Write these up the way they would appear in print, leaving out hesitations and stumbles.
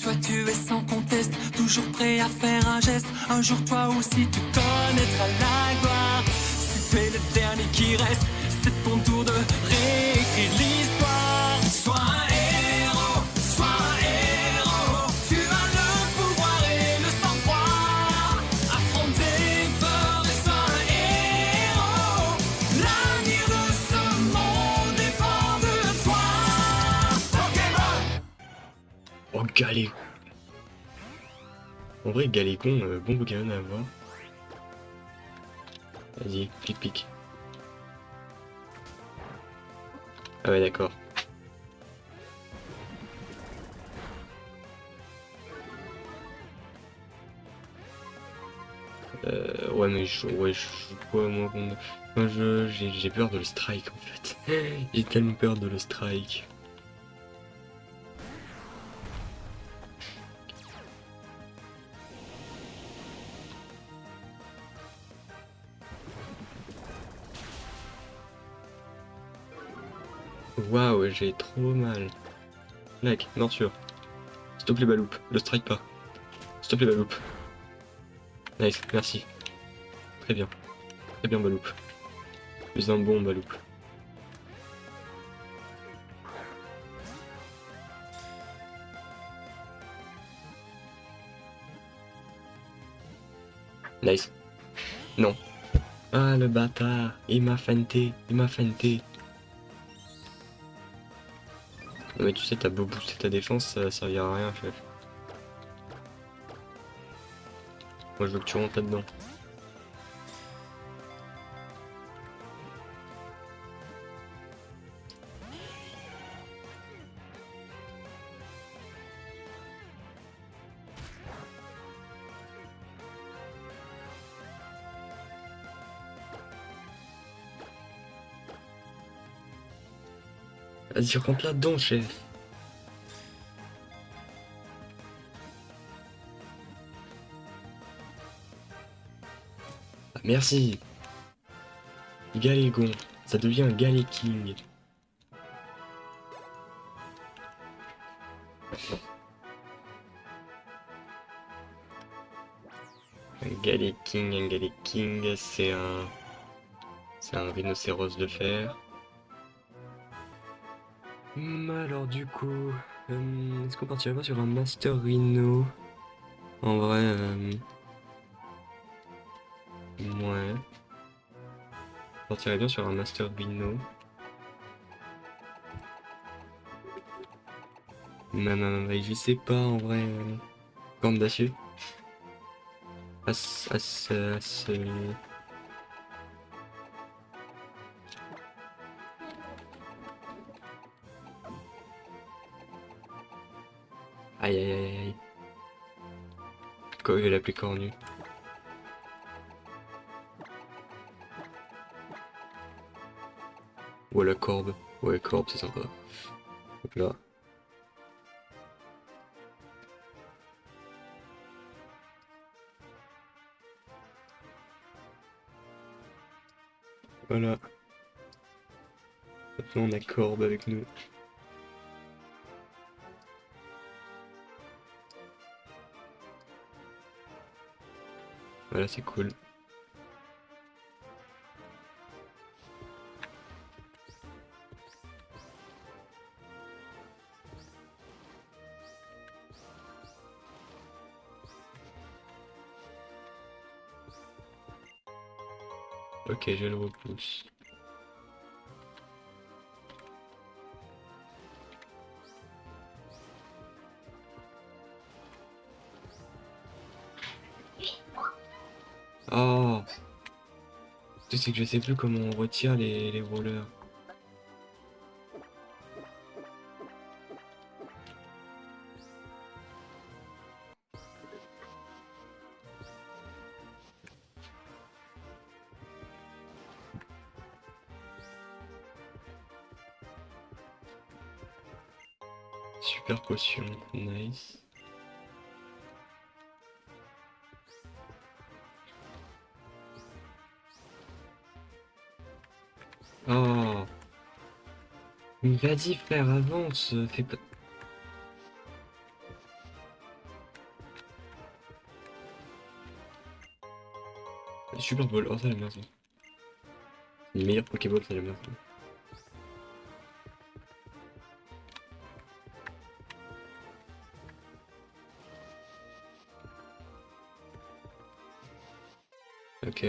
toi tu es sans conteste, toujours prêt à faire un geste. Un jour toi aussi tu connaîtras la gloire. Si tu es le dernier qui reste, c'est ton tour de réécrire l'histoire. Sois un héros, sois un héros. Tu as le pouvoir et le sang-froid. Affronte tes peurs et sois un héros. L'avenir de ce monde dépend de toi. Pokémon. Oh, Galécon. En vrai, Galécon, bon Pokémon à avoir. Vas-y, pique. Ah ouais, d'accord. Ouais, mais je joue pas moi contre... Moi, j'ai peur de le strike en fait. J'ai tellement peur de le strike. Waouh, j'ai trop mal. Mec, morsure. S'il te plaît, Baloup. Le strike pas. S'il te plaît, Baloup. Nice, merci. Très bien. Très bien, Baloup. Plus un bon Baloup. Nice. Non. Ah, le bâtard. Il m'a feinté. Il m'a feinté. Non mais tu sais, t'as beau booster ta défense, ça servira à rien, chef. Moi, je veux que tu rentres là-dedans. Vas-y, rentre là-dedans, chef. Ah, merci. Galégon. Ça devient un Galéking. Un Galéking, c'est un... C'est un rhinocéros de fer. Alors du coup... est-ce qu'on partirait pas sur un Master Rhino? En vrai... ouais. On partirait bien sur un Master Rhino. Je sais pas en vrai. Corne d'acier. Aïe aïe aïe aïe. Quoi, je vais l'appeler cornu. Ou à la corbe. Ouais, corbe, c'est sympa. Donc là. Voilà. Maintenant on a corbe avec nous. Voilà, c'est cool. Ok, je le repousse. Oh! Tu sais que je sais plus comment on retire les rollers. Super potion, nice. Oh! Mais vas-y frère, avance, fais pas... Super Ball, oh ça j'aime bien ça. Les meilleurs Pokéball, ça j'aime bien ça. Ok.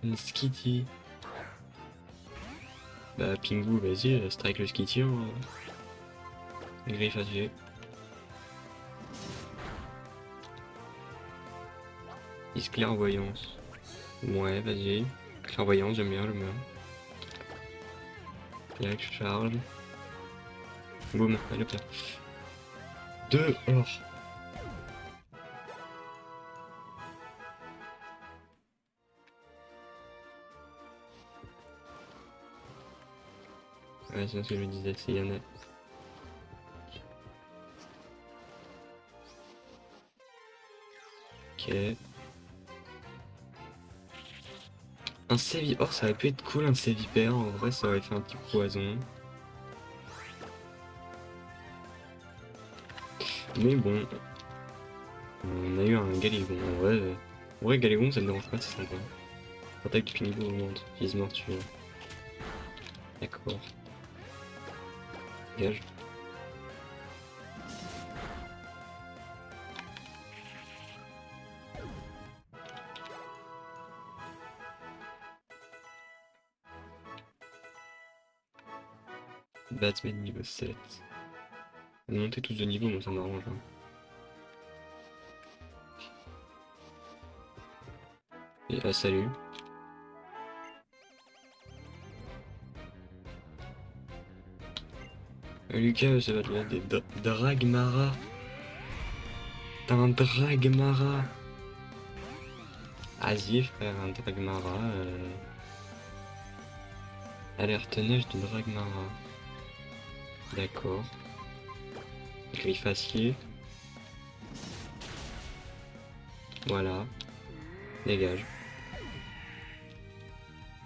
Une Skitty. Bah Pingu, vas-y, strike le Skitty hein. Griffe acier. Is clairvoyance. Ouais, vas-y. Clairvoyance, j'aime bien, j'aime bien. Direct charge. Boum, allez hop là. 2 or. Ouais, c'est ce que je me disais, c'est Yana. Ok. Un Sévipère, oh ça aurait pu être cool un Sévipère, en vrai ça aurait fait un petit poison. Mais bon, on a eu un Galégon, en vrai Galégon ça me dérange pas, c'est sympa. Attaque du Pingu augmente, vise mortuaire. D'accord. Gage. Batman niveau 7. Monter tous de niveau, moi ça m'arrange. Hein. Et ah salut. Lucas, ça va te des Dragmara. T'as un Dragmara. Vas-y frère, un Dragmara. Alerte neige de Dragmara. D'accord. Griffe acier. Voilà. Dégage.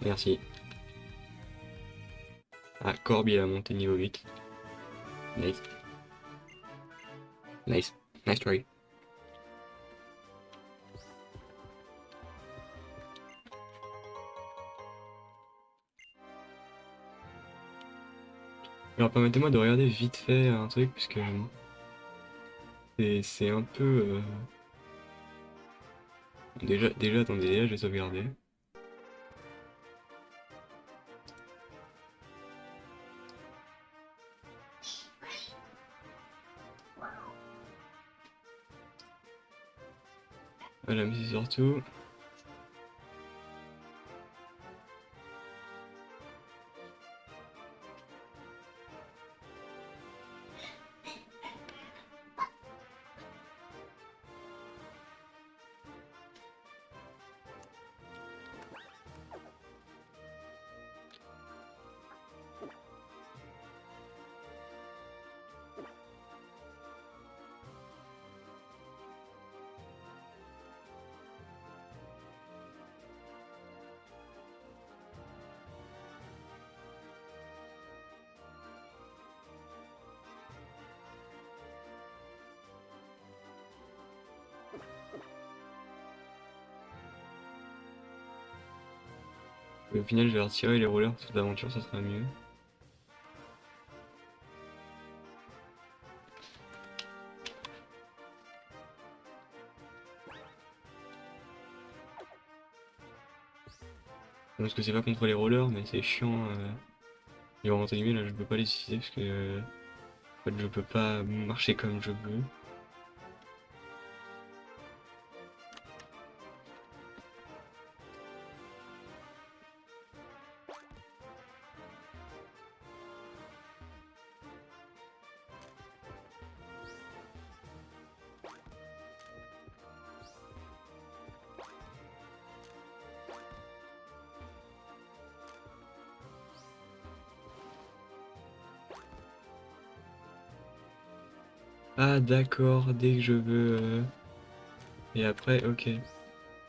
Merci. Ah, Corby il a monté niveau 8. Nice. Nice. Nice try. Alors permettez-moi de regarder vite fait un truc puisque c'est un peu déjà attendez, déjà je vais sauvegarder. Voilà, mais c'est surtout au final je vais retirer les rollers toute l'aventure, ça sera mieux. Parce que c'est pas contre les rollers mais c'est chiant. Et en entre guillemets là je peux pas les utiliser parce que en fait je peux pas marcher comme je veux. Ah d'accord, dès que je veux. Et après, ok.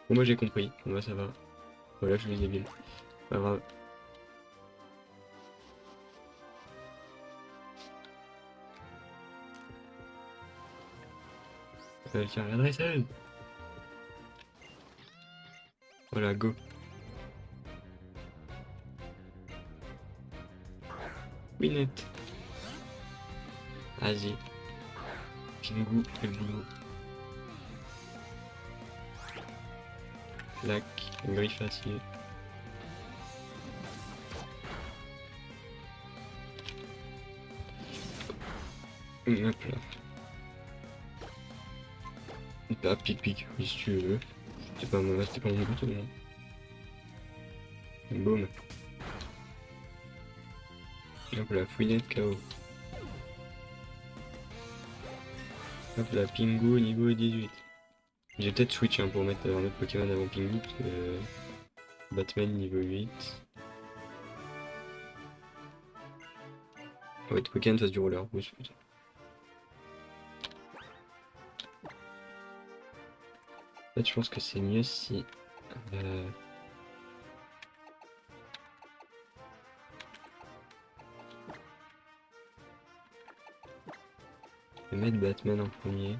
Bon moi j'ai compris, bon bah ça va. Voilà, je suis débile. Pas grave. Tiens, la dresseuse. Voilà, go. Winnet. Vas-y. Pingu, fais le boulot. Clac, griffe acier. Hop là. Ah, pic, oui, si tu veux. C'était pas mon but, non. Boum. Hop là, fouinette KO. Hop là, Pingu niveau 18. J'ai peut-être switch hein, pour mettre un autre Pokémon avant Pingu, parce que Batman niveau 8. Ouais, de Pokémon fasse du roller boost putain. En fait, je pense que c'est mieux si. Je vais mettre Batman en premier.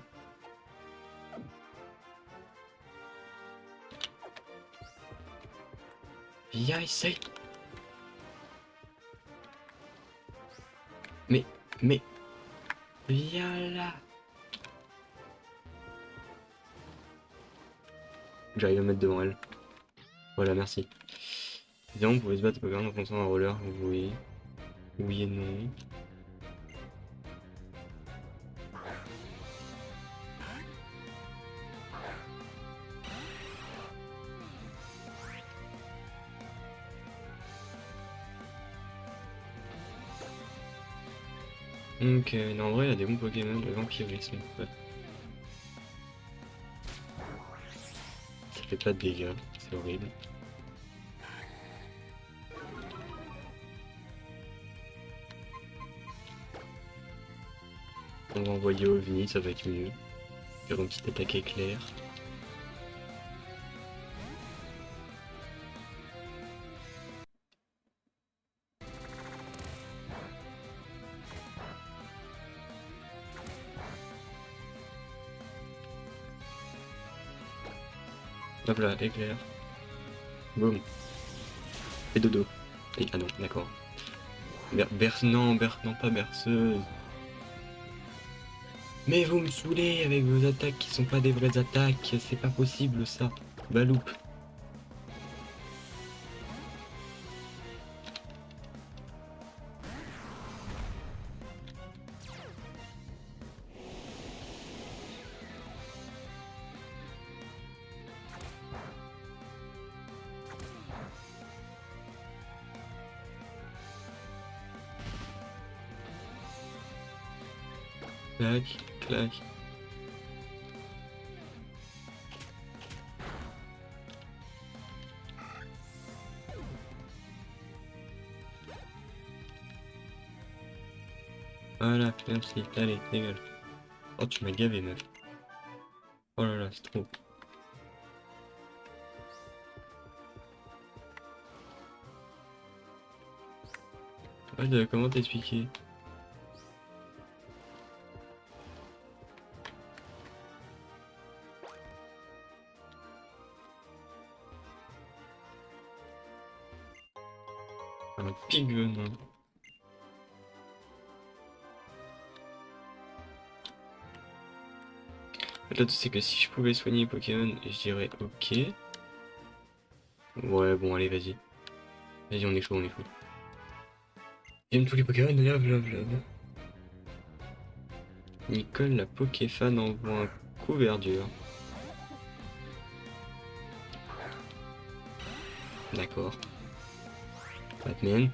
Viens, essaye. Mais, viens là. J'arrive à mettre devant elle. Voilà, merci. Évidemment, vous pouvez se battre Pokémon en fonçant un roller, oui. Oui et non. Donc, non, en vrai, il y a des bons Pokémon, le vampirisme. Ouais. Ça fait pas de dégâts, c'est horrible. On va envoyer OVNI, ça va être mieux. Faire une petite attaque éclair. Hop là, éclair. Boum. Et dodo. Et, ah non, d'accord. Non, pas berceuse. Mais vous me saoulez avec vos attaques qui sont pas des vraies attaques, c'est pas possible ça. Baloupe. Clac, clac. Voilà, merci. Allez, dégage. Oh, tu m'as gavé, meuf. Oh là là, c'est trop. Ouais, comment t'expliquer? Un pigvenin. Là, tu sais que si je pouvais soigner les Pokémon, je dirais ok. Ouais, bon, allez, vas-y. Vas-y, on est chaud, on est chaud. J'aime tous les Pokémon, love. Nicole, la Pokéfan, envoie un coup verdure. D'accord. Batman.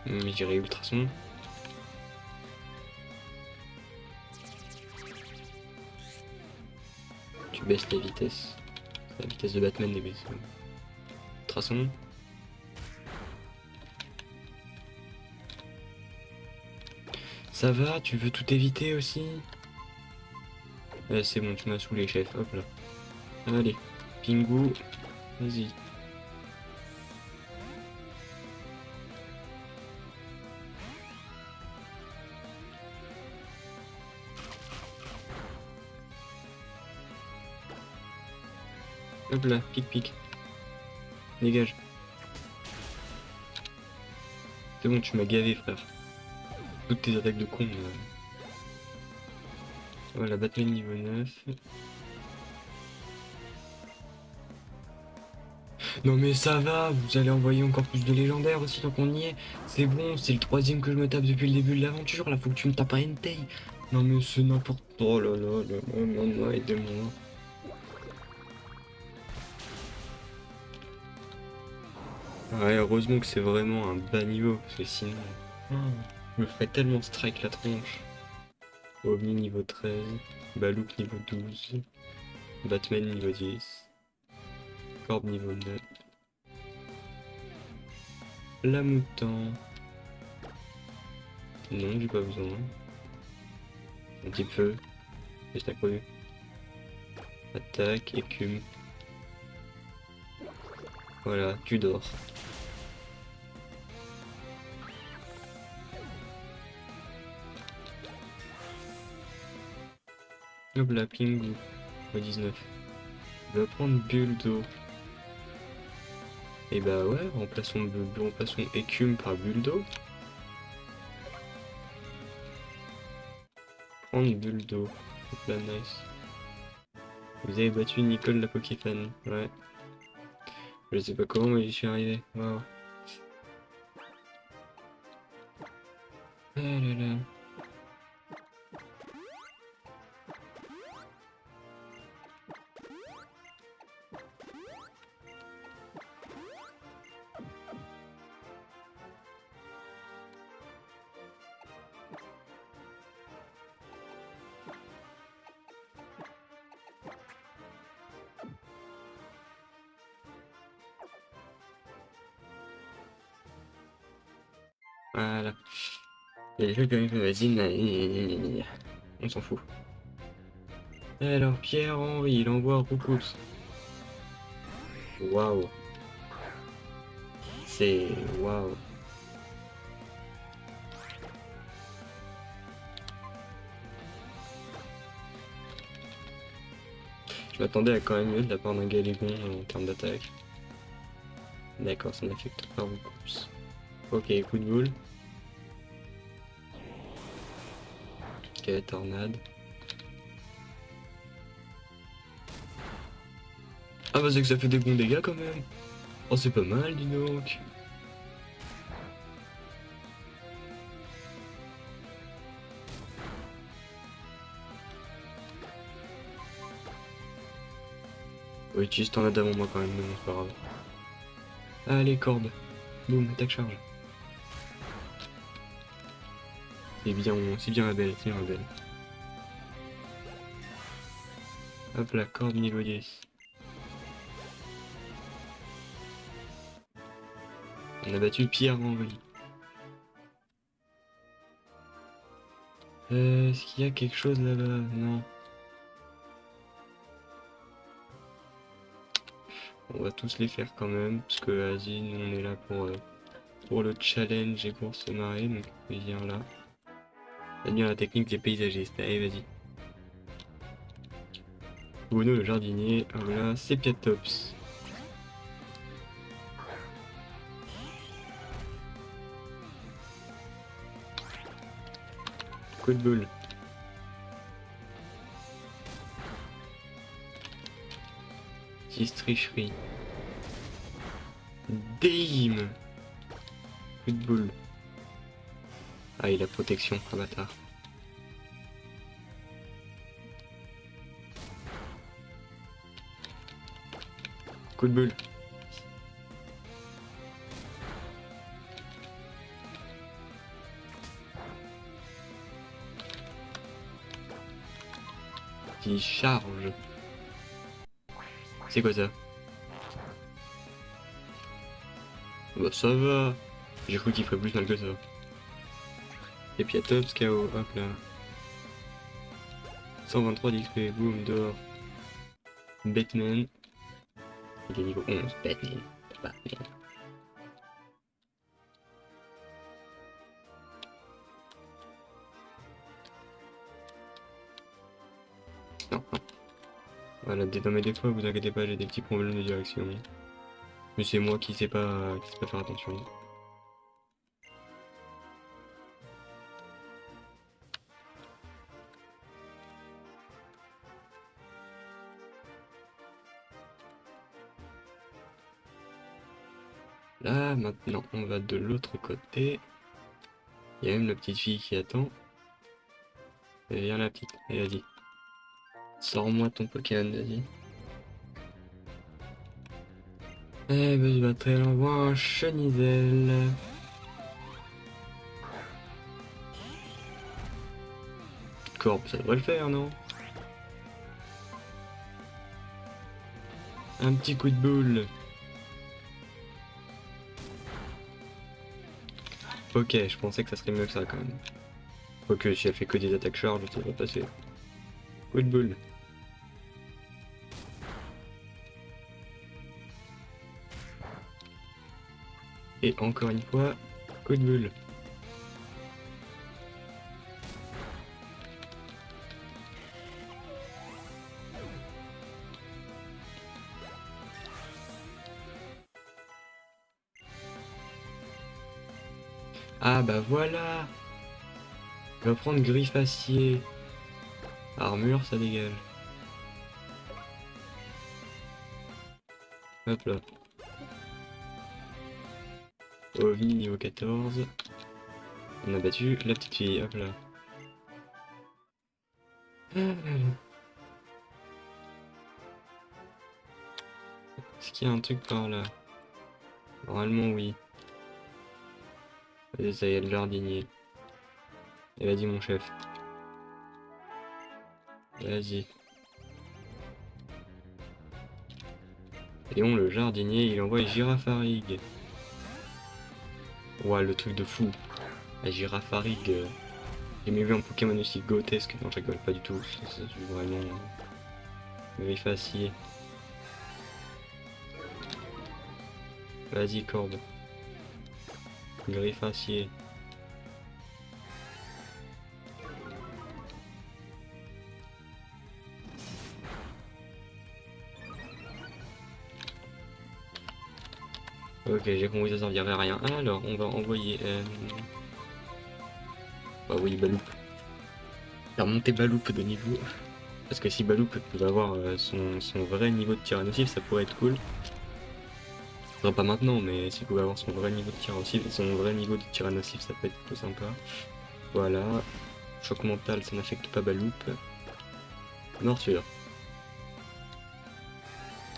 Je dirais Ultrason. Tu baisses la vitesse. La vitesse de Batman est baissée. Ultrason. Ça va, tu veux tout éviter aussi? C'est bon, tu m'as saoulé, chef. Hop là. Allez, Pingu, vas-y. Hop là, pic. Dégage. C'est bon, tu m'as gavé, frère. Toutes tes attaques de con. Voilà, Batman niveau 9. Non mais ça va, vous allez envoyer encore plus de légendaires aussi tant qu'on y est. C'est bon, c'est le troisième que je me tape depuis le début de l'aventure. Là, faut que tu me tapes un Entei. Non mais c'est n'importe... Oh là là, non, aidez-moi. Ouais, heureusement que c'est vraiment un bas niveau, parce que sinon... Oh, je me ferais tellement strike la tronche. Ovni niveau 13, Balouk niveau 12, Batman niveau 10, Corbe niveau 9, la mouton. Non, j'ai pas besoin. Un petit peu. Juste à côté. Attaque, écume. Voilà, tu dors. Hop là, Pingu. Au 19. Je vais prendre bulle d'eau. Et bah ouais, remplaçons écume par bulle d'eau. Prendre bulle d'eau. Hop là, nice. Vous avez battu Nicole la Pokéfan. Ouais. Je sais pas comment, mais j'y suis arrivé. Waouh. Ah là là. Voilà. Et les trucs quand même, vas-y, on s'en fout. Alors, Pierre-Henri, il envoie Roucous. Waouh. C'est... Waouh. Je m'attendais à quand même mieux de la part d'un Galégon en termes d'attaque. D'accord, ça n'affecte pas Roucous. Ok, coup de boule. Ok, tornade. Ah bah c'est que ça fait des bons dégâts quand même. Oh c'est pas mal dis donc. Oh, utilise tornade avant moi quand même, mais bon c'est pas grave. Allez corde. Boum, attaque charge. C'est bien la belle, c'est bien la belle. Hop la corde niveau 10. On a battu Pierre-Henri. Est-ce qu'il y a quelque chose là-bas? Non. On va tous les faire quand même, parce que vas-y, nous on est là pour le challenge et pour se marrer, donc viens là. T'aimes bien la technique des paysagistes, allez vas-y. Bruno le jardinier, voilà, Sepiatops. Coup de boule. Petite tricherie. Damn. Coup de boule. Ah, il a protection, un bâtard. Coup de boule. Qui charge. C'est quoi ça? Bah ça va. J'ai cru qu'il ferait plus mal que ça. Et puis à top, KO, hop là. 123 d'XP, boum, dehors. Batman. Il est niveau 11, Batman. Batman. Non, non. Voilà, non mais des fois, vous inquiétez pas, j'ai des petits problèmes de direction. Mais c'est moi qui sais pas faire attention. Là, maintenant, on va de l'autre côté. Il y a même la petite fille qui attend. Et viens la petite, allez vas-y. Sors-moi ton Pokémon, vas-y. Eh ben, je vais très envoie un Chenizel. Corbe, ça devrait le faire, non? Un petit coup de boule. Ok, je pensais que ça serait mieux que ça quand même. Quoique si elle fait que des attaques charge, ça va passer. Coup de boule. Et encore une fois, coup de boule. Ah bah voilà. Je vais prendre griffe acier. Armure, ça dégage. Hop là. Ovi niveau 14. On a battu la petite fille, hop là. Est-ce qu'il y a un truc par là? Normalement oui. Vas-y, ça y est, le jardinier. Et vas-y mon chef. Vas-y. Et on le jardinier, il envoie Girafarig. Ouah, le truc de fou. La Girafarig. J'ai jamais vu un Pokémon aussi grotesque. Non, je rigole pas du tout. C'est vraiment griffe acier. Vas-y, corde. Griffe acier. Ok, j'ai compris, ça servirait à rien. Alors, on va envoyer... Bah oui, Baloup. Faire monter Baloup de niveau. Parce que si Baloup peut avoir son vrai niveau de tir nocif, ça pourrait être cool. Non, pas maintenant, mais s'il pouvait avoir son vrai niveau de tir nocif, son vrai niveau de tir nocif, ça peut être plutôt sympa. Voilà. Choc mental, ça n'affecte pas Baloup. Morsure.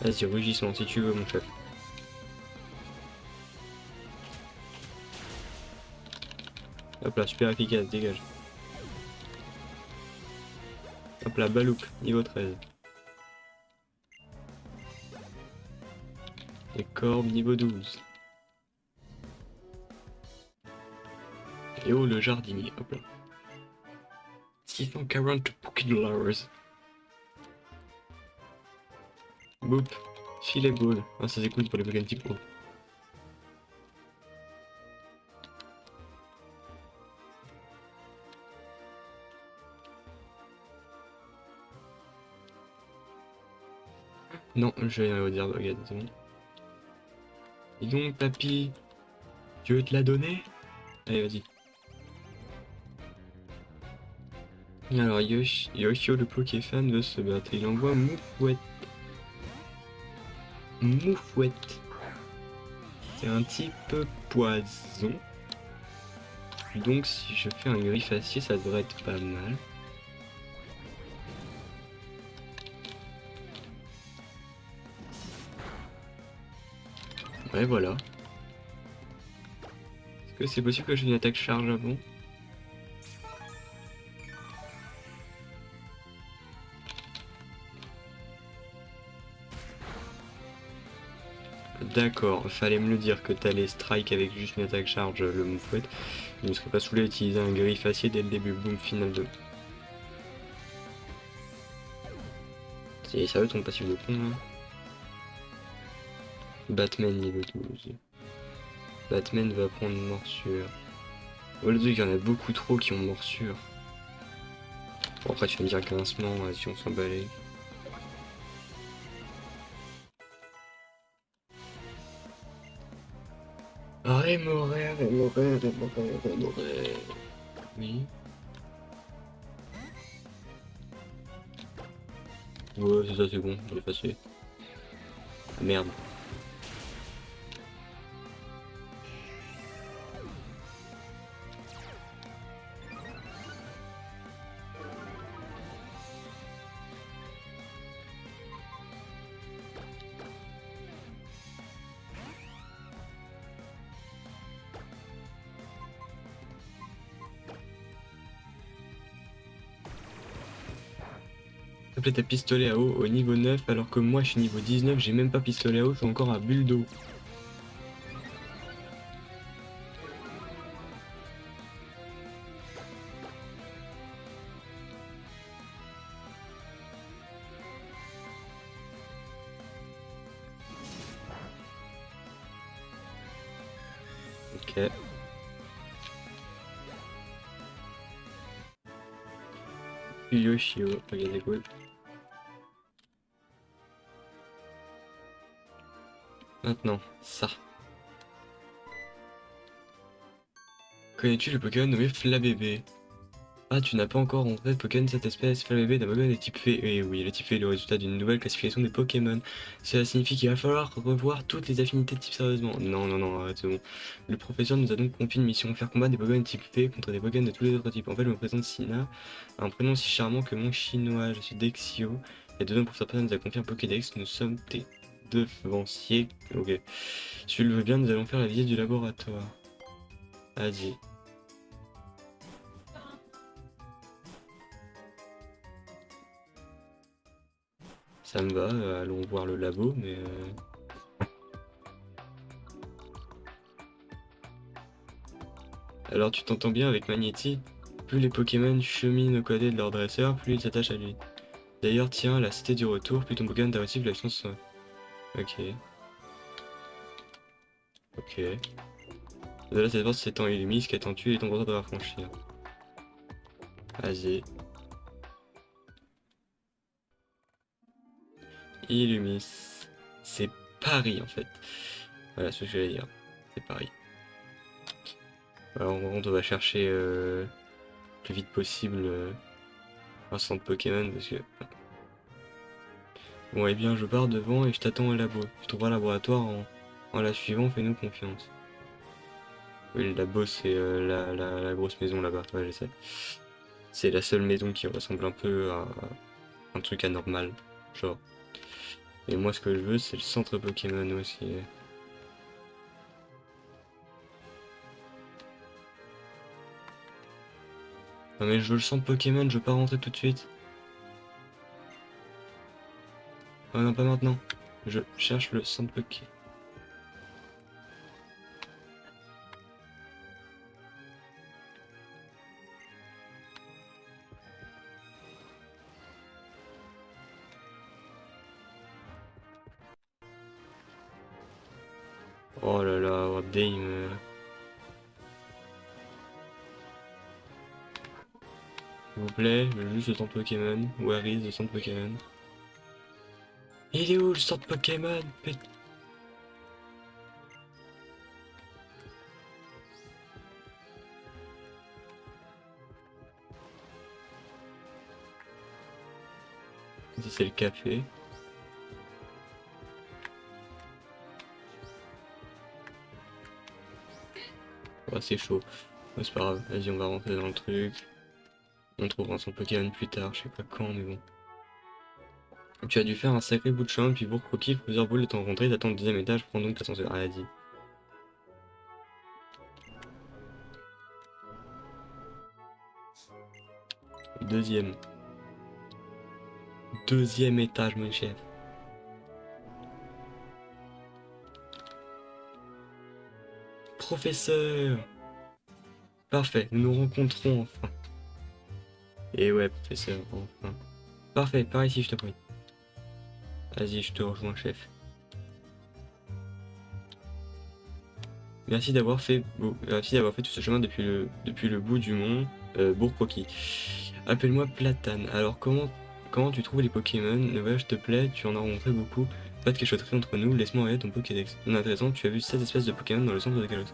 Vas-y, rugissement si tu veux, mon chef. Hop là, super efficace, dégage. Hop là, Baloup, niveau 13. Et Corbe, niveau 12. Et oh, le jardinier, hop là. 640 Pokédollars. Boop. Filet ball. Ah, ça c'est cool pour les Pokémon type O. Non, je vais aller dire regarde, c'est bon. Dis donc, papy, tu veux te la donner? Allez, vas-y. Alors, Yoshio, le Pokéfan, veut se battre. Il envoie Moufouette. Moufouette. C'est un type poison. Donc, si je fais un griffe acier, ça devrait être pas mal. Ouais, voilà. Est-ce que c'est possible que j'ai une attaque charge avant? D'accord, fallait me le dire que t'allais strike avec juste une attaque charge le moufouette. Je ne serais pas saoulé d'utiliser un griffe acier dès le début. Boom, final 2. C'est sérieux ton passif de con là? Batman niveau 12. Batman va prendre morsure. Oh le truc, il y en a beaucoup trop qui ont morsure. Bon après tu vas me dire grincement, si on s'en balait. Rémoré, Rémoré, Rémoré, Rémoré. Oui. Ouais, c'est ça, c'est bon, j'ai effacé. Ah, merde. S'il te plaît, t'as pistolet à eau au niveau 9, alors que moi je suis niveau 19, j'ai même pas pistolet à eau, je suis encore à bulle d'eau. Ok. Yoshio, ok, c'est cool. Maintenant, ça. Connais-tu le Pokémon nommé Flabébé? Ah, tu n'as pas encore rencontré de Pokémon de cette espèce. Flabébé d'un Pokémon de type fée. Et oui, le type fée est le résultat d'une nouvelle classification des Pokémon. Cela signifie qu'il va falloir revoir toutes les affinités de type sérieusement. Non, non, non, arrête, c'est bon. Le professeur nous a donc confié une mission, faire combattre des Pokémon de type fée contre des Pokémon de tous les autres types. En fait, je me présente Sina, un prénom aussi charmant que mon chinois. Je suis Dexio. Et dedans, pour sa personne nous a confié un Pokédex. Nous sommes tes devanciers. Ok. Si tu le veux bien, nous allons faire la visite du laboratoire. Vas-y. Ça me va, allons voir le labo, mais... Alors tu t'entends bien avec Magnéti? Plus les Pokémon cheminent au côté de leur dresseur, plus ils s'attachent à lui. D'ailleurs, tiens, la cité du retour, plus ton Pokémon t'a la chance. Ok. Ok. De là, c'est de voir si c'est temps Illumis qui attend tu et ton droit de franchir. Vas-y. Illumis. C'est Paris en fait. Voilà ce que j'allais dire. C'est Paris. Alors, on va chercher le plus vite possible un centre Pokémon parce que. Bon, eh bien, je pars devant et je t'attends au labo. Tu trouveras le laboratoire en la suivant, fais-nous confiance. Oui, le labo, c'est la grosse maison là-bas, ouais, je sais. C'est la seule maison qui ressemble un peu à un truc anormal, genre. Et moi, ce que je veux, c'est le centre Pokémon aussi. Non mais je veux le centre Pokémon, je veux pas rentrer tout de suite. Oh non, pas maintenant. Je cherche le centre Pokémon. Oh là là, what game. S'il vous plaît, je veux juste le centre Pokémon. Where is le centre Pokémon? Il est où le centre Pokémon? Ça c'est le café. Oh, c'est chaud. Oh, c'est pas grave, vas-y on va rentrer dans le truc. On trouvera son Pokémon plus tard, je sais pas quand mais bon. Tu as dû faire un sacré bout de chemin puis pour croquer plusieurs boules de t'en rencontrer, t'attends le deuxième étage, prends donc l'ascenseur. Ah, vas-y. Deuxième. Deuxième étage mon chef. Professeur! Parfait, nous nous rencontrons enfin. Et ouais, professeur, enfin. Parfait, par ici, je te prie. Vas-y, je te rejoins, chef. Merci d'avoir fait tout ce chemin depuis le bout du mont, Bourg-Croquis. Appelle-moi Platane. Alors, comment tu trouves les Pokémon? Ouais, je te plaît, tu en as rencontré beaucoup. Pas de cachotterie entre nous, laisse-moi regarder ton Pokédex. Non, intéressant, tu as vu 7 espèces de Pokémon dans le centre de Kalos.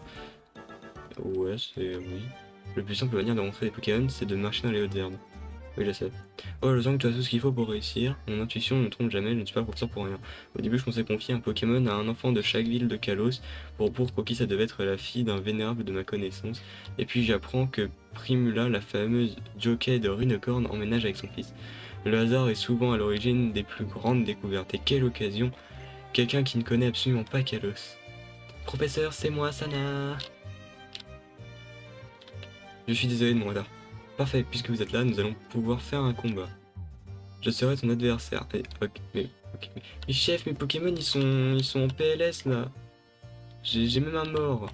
Ouais, c'est... oui. Le plus simple manière de rencontrer des Pokémon, c'est de marcher dans les hautes herbes. Oui, je sais. Oh, je sens que tu as tout ce qu'il faut pour réussir. Mon intuition ne me trompe jamais, je ne suis pas professeur pour rien. Au début, je pensais confier un Pokémon à un enfant de chaque ville de Kalos, pour qui ça devait être la fille d'un vénérable de ma connaissance. Et puis j'apprends que Primula, la fameuse jockey de Runecorn, emménage avec son fils. Le hasard est souvent à l'origine des plus grandes découvertes. Et quelle occasion! Quelqu'un qui ne connaît absolument pas Kalos. Professeur, c'est moi, Sana! Je suis désolé de mon retard. Parfait, puisque vous êtes là, nous allons pouvoir faire un combat. Je serai ton adversaire. Ok, mais chef, mes Pokémon ils sont en PLS là. J'ai même un mort.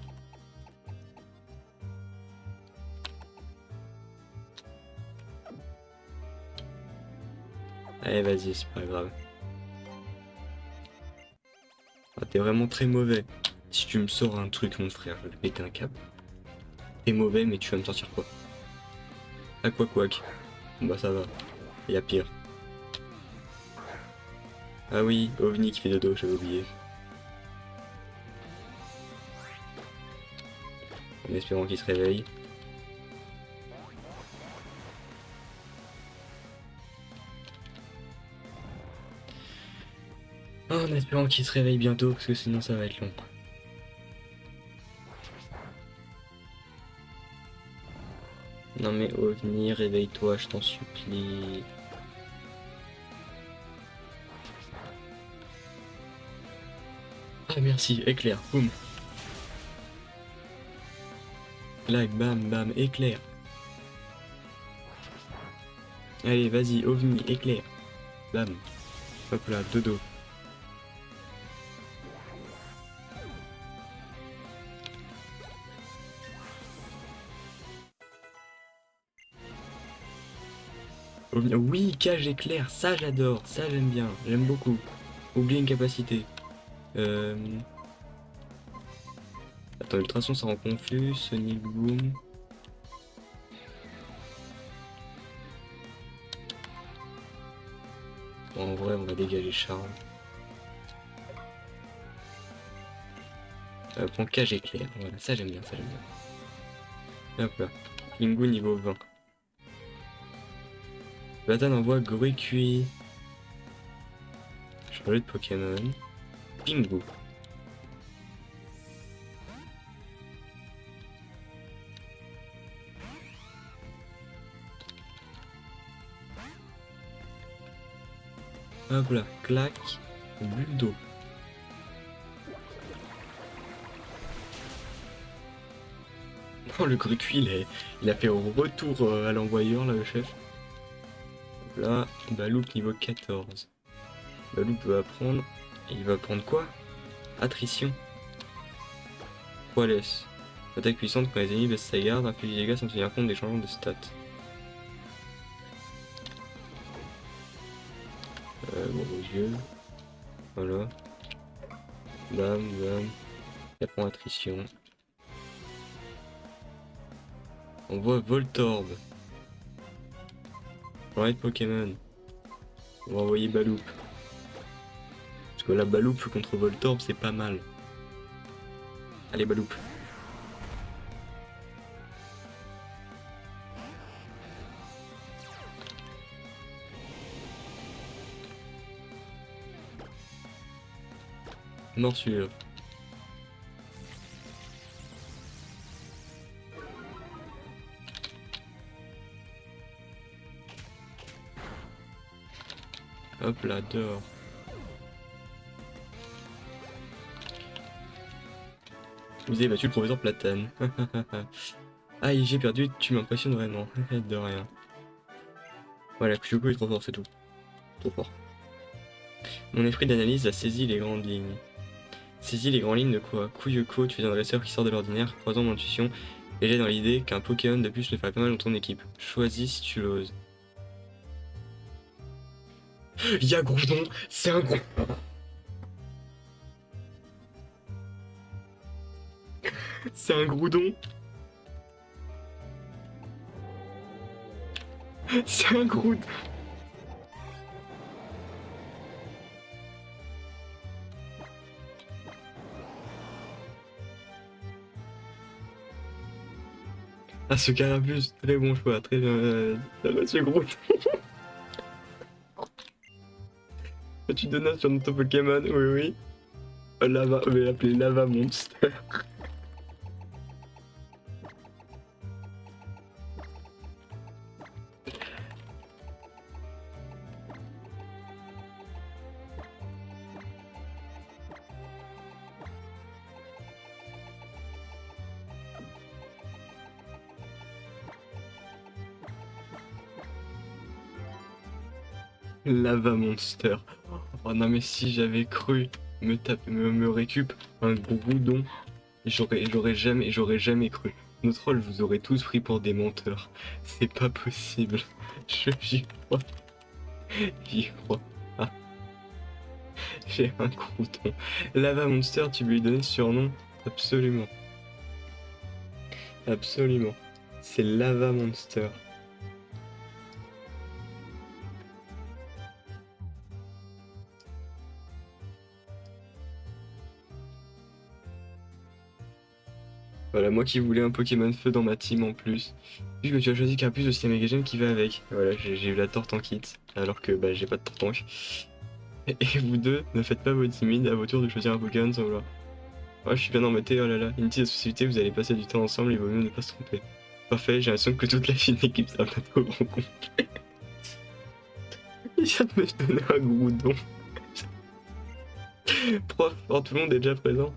Allez, vas-y, c'est pas grave. Ah, t'es vraiment très mauvais. Si tu me sors un truc, mon frère, je vais te péter un câble. T'es mauvais, mais tu vas me sortir quoi? Ah, quoi, bah ça va. Il y a pire. Ah oui, OVNI qui fait dodo, j'avais oublié. En espérant qu'il se réveille. En espérant qu'il se réveille bientôt, parce que sinon ça va être long. Non mais OVNI, réveille-toi, je t'en supplie. Ah merci, éclair, boum. Clac, bam, bam, éclair. Allez, vas-y, OVNI, éclair. Bam. Hop là, dodo. OVNI. Oui, cage éclair, ça j'adore, ça j'aime bien, j'aime beaucoup. Oublie une capacité. Attends, Ultrason ça rend confus, Sonic Boom. Bon, en vrai, on va dégager Charme. Prends cage éclair, voilà, ça j'aime bien, ça j'aime bien. Hop là, Pingu niveau 20. Batan envoie Gruicui. Changer de Pokémon. Pingu. Hop là, clac, bulle d'eau. Oh, le Gruicui, il a fait un retour à l'envoyeur, là, le chef. Hop là, Baloup niveau 14. Baloup peut apprendre. Et il va prendre quoi? Attrition. Poilès. Attaque puissante quand les ennemis baissent sa garde, inflige des dégâts sans tenir compte des changements de stats. Bon, aux yeux. Voilà. Bam, bam. Ça prend attrition. On voit Voltorb. Ouais, Pokémon. On va envoyer Baloup. Parce que la Baloup contre Voltorb, c'est pas mal. Allez, Baloup. Morsure. Hop là, dehors. Vous avez battu le professeur Platane. Ah, j'ai perdu, tu m'impressionnes vraiment. De rien. Voilà, Kushiko est trop fort, c'est tout. Trop fort. Mon esprit d'analyse a saisi les grandes lignes. Saisi les grandes lignes de quoi? Kuyoko, tu es un dresseur qui sort de l'ordinaire, croisant mon intuition, et j'ai dans l'idée qu'un Pokémon de plus me ferait pas mal dans ton équipe. Choisis si tu l'oses. Y'a Groudon, c'est un gros... C'est un Groudon. C'est un Groudon. Ah, ce Carapuce, très bon choix, très bien. Monsieur Groot. Tu donnes sur notre Pokémon, oui, oui. Lava, on va l'appeler Lava Monster. Lava Monster. Oh non mais si j'avais cru me récup un Groudon, j'aurais jamais cru. Nos trolls vous aurez tous pris pour des menteurs. C'est pas possible. J'y crois. J'y crois. Ah. J'ai un Groudon. Lava Monster, tu lui donner ce surnom? Absolument. Absolument. C'est Lava Monster. Voilà, moi qui voulais un Pokémon Feu dans ma team en plus. Vu que tu as choisi Carapuce aussi un Megagem qui va avec. Voilà, j'ai eu la torte en kit, alors que bah j'ai pas de tortank. Et vous deux, ne faites pas vos timides à vos tours de choisir un Pokémon sans vouloir. Ouais, je suis bien embêté, oh là là. Inutile société, vous allez passer du temps ensemble, il vaut mieux ne pas se tromper. Parfait, j'ai l'impression que toute la fine équipe sera bientôt rencontrée. Il vient de me donner un Groudon. Prof, oh, tout le monde est déjà présent.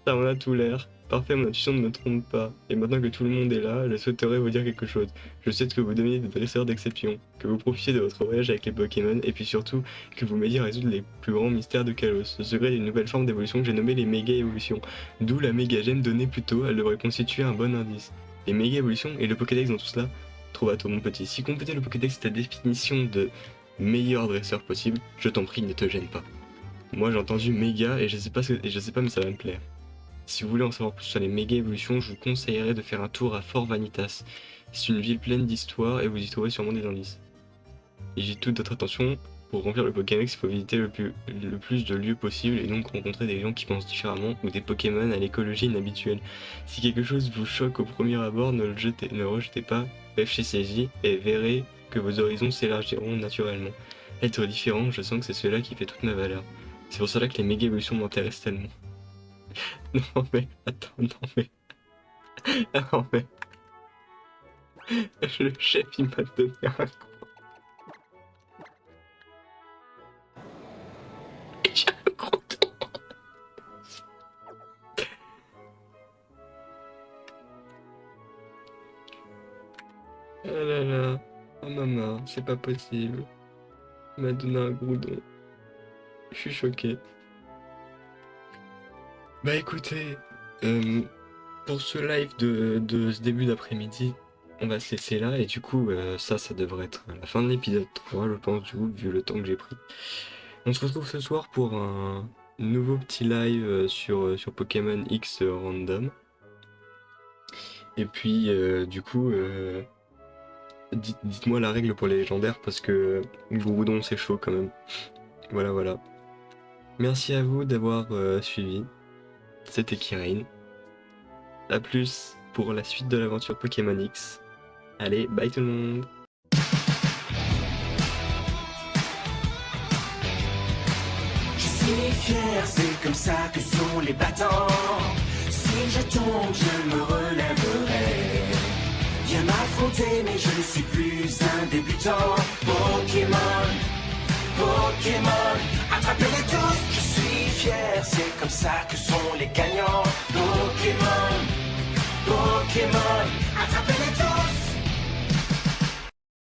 Ça en a tout l'air. Parfait, mon intuition ne me trompe pas. Et maintenant que tout le monde est là, je souhaiterais vous dire quelque chose. Je sais que vous devenez des dresseurs d'exception, que vous profitiez de votre voyage avec les Pokémon, et puis surtout, que vous m'aidiez à résoudre les plus grands mystères de Kalos, le secret d'une nouvelle forme d'évolution que j'ai nommée les méga évolutions. D'où la méga gemme donnée plus tôt, elle devrait constituer un bon indice. Les méga évolutions et le Pokédex dans tout cela, trouve à toi mon petit. Si compléter le Pokédex est ta définition de meilleur dresseur possible, je t'en prie, ne te gêne pas. Moi j'ai entendu méga et je sais pas mais ça va me plaire. Si vous voulez en savoir plus sur les méga évolutions, je vous conseillerais de faire un tour à Fort Vanitas. C'est une ville pleine d'histoire et vous y trouverez sûrement des indices. Et j'ai toute votre attention, pour remplir le Pokédex, il faut visiter le plus de lieux possible et donc rencontrer des gens qui pensent différemment ou des Pokémon à l'écologie inhabituelle. Si quelque chose vous choque au premier abord, ne le rejetez pas, réfléchissez-y et verrez que vos horizons s'élargiront naturellement. Être différent, je sens que c'est cela qui fait toute ma valeur. C'est pour cela que les méga évolutions m'intéressent tellement. Non mais, attends, non mais... Non mais... Le chef il m'a donné un coup. J'ai un gros temps. Ah là là... Oh maman, c'est pas possible. Il m'a donné un Groudon. Je suis choqué. Bah écoutez, pour ce live de ce début d'après-midi, on va se laisser là et du coup ça devrait être la fin de l'épisode 3 je pense du coup vu le temps que j'ai pris. On se retrouve ce soir pour un nouveau petit live sur Pokémon X random. Et puis du coup dites-moi la règle pour les légendaires parce que Groudon c'est chaud quand même. Voilà. Merci à vous d'avoir suivi. C'était Kirin. A plus pour la suite de l'aventure Pokémon X. Allez, bye tout le monde. Je suis fier, c'est comme ça que sont les battants. Si je tombe, je me relèverai. Viens m'affronter, mais je ne suis plus un débutant. Pokémon, attrapez-les tous. Je suis fier, c'est comme ça que sont les gagnants.